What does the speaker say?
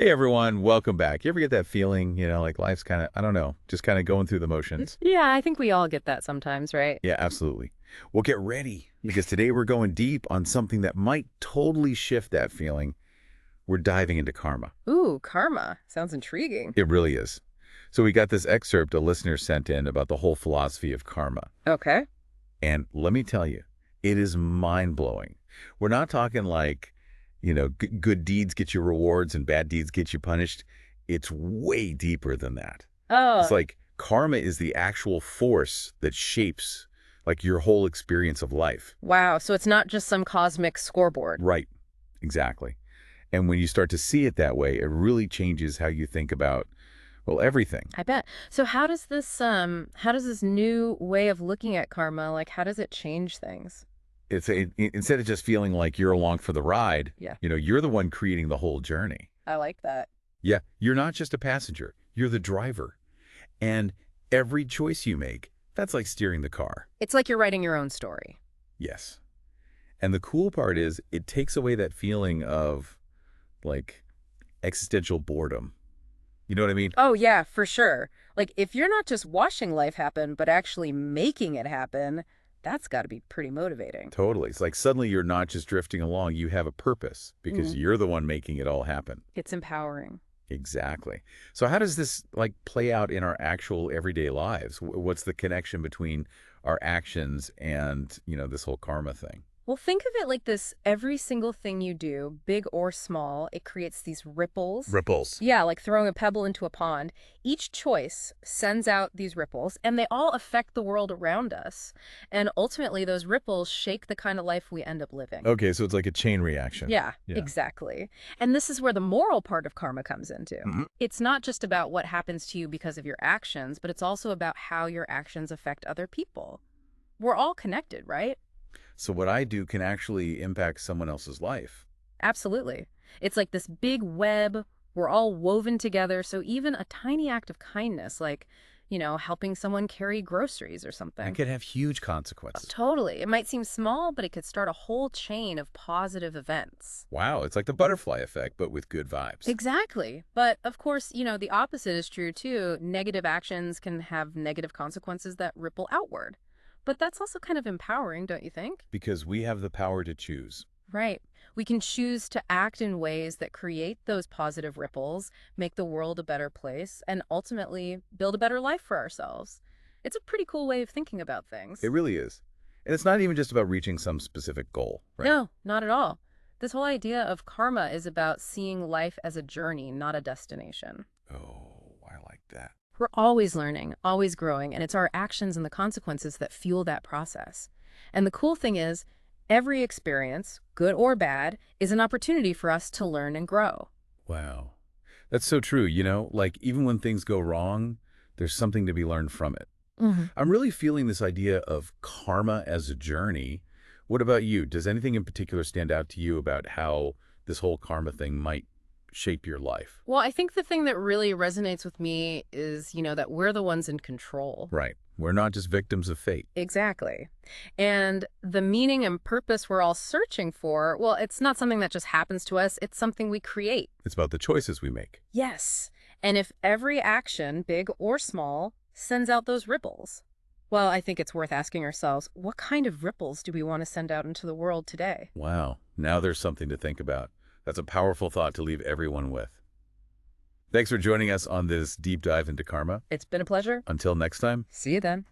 Hey everyone, welcome back. You ever get that feeling, like life's kind of, I don't know, just kind of going through the motions? Yeah, I think we all get that sometimes, right? Yeah, absolutely. Well, get ready because today we're going deep on something that might totally shift that feeling. We're diving into karma. Ooh, karma. Sounds intriguing. It really is. So we got this excerpt a listener sent in about the whole philosophy of karma. Okay. And let me tell you, it is mind-blowing. We're not talking like, good deeds get you rewards and bad deeds get you punished. It's way deeper than that. It's Oh, like karma is the actual force that shapes like your whole experience of life. wow. So it's not just some cosmic scoreboard. Right. Exactly. And when you start to see it that way, it really changes how you think about, well, everything. I bet. So how does this new way of looking at karma, like how does it change things? Instead of just feeling like you're along for the ride, Yeah, you're the one creating the whole journey. I like that. Yeah, you're not just a passenger, you're the driver. And every choice you make, that's like steering the car. It's like you're writing your own story. Yes. And the cool part is it takes away that feeling of like existential boredom. You know what I mean? Oh, yeah, for sure. Like if you're not just watching life happen, but actually making it happen, that's got to be pretty motivating. Totally. It's like suddenly you're not just drifting along, you have a purpose because Mm, you're the one making it all happen. it's empowering. Exactly. So how does this like play out in our actual everyday lives? What's the connection between our actions and, this whole karma thing? Well, think of it like this. Every single thing you do, big or small, it creates these ripples. Ripples. Yeah, like throwing a pebble into a pond. Each choice sends out these ripples, and they all affect the world around us. And ultimately, those ripples shape the kind of life we end up living. Okay, so it's like a chain reaction. Yeah, Yeah. exactly. And this is where the moral part of karma comes into. Mhm. It's not just about what happens to you because of your actions, but it's also about how your actions affect other people. We're all connected, right? So what I do can actually impact someone else's life. Absolutely. It's like this big web. We're all woven together. So even a tiny act of kindness, like, helping someone carry groceries or That something. could have huge consequences. Totally. It might seem small, but it could start a whole chain of positive events. Wow, it's like the butterfly effect, but with good vibes. Exactly. But of course, the opposite is true too. Negative actions can have negative consequences that ripple outward. But that's also kind of empowering, don't you think? Because we have the power to choose. Right. We can choose to act in ways that create those positive ripples, make the world a better place, and ultimately build a better life for ourselves. It's a pretty cool way of thinking about things. It really is. And it's not even just about reaching some specific goal, right? No, not at all. This whole idea of karma is about seeing life as a journey, not a destination. Oh, I like that. We're always learning, always growing, and it's our actions and the consequences that fuel that process. And the cool thing is, every experience, good or bad, is an opportunity for us to learn and grow. Wow. That's so true. Like even when things go wrong, there's something to be learned from it. Hmm. I'm really feeling this idea of karma as a journey. What about you? Does anything in particular stand out to you about how this whole karma thing might shape your life? Well, I think the thing that really resonates with me is, that we're the ones in control. Right. We're not just victims of fate. Exactly. And the meaning and purpose we're all searching for, well, it's not something that just happens to us, it's something we create. It's about the choices we make. Yes. And if every action, big or small, sends out those ripples, well, I think it's worth asking ourselves, what kind of ripples do we want to send out into the world today? Wow. Now there's something to think about. That's a powerful thought to leave everyone with. Thanks for joining us on this deep dive into karma. It's been a pleasure. Until next time. See you then.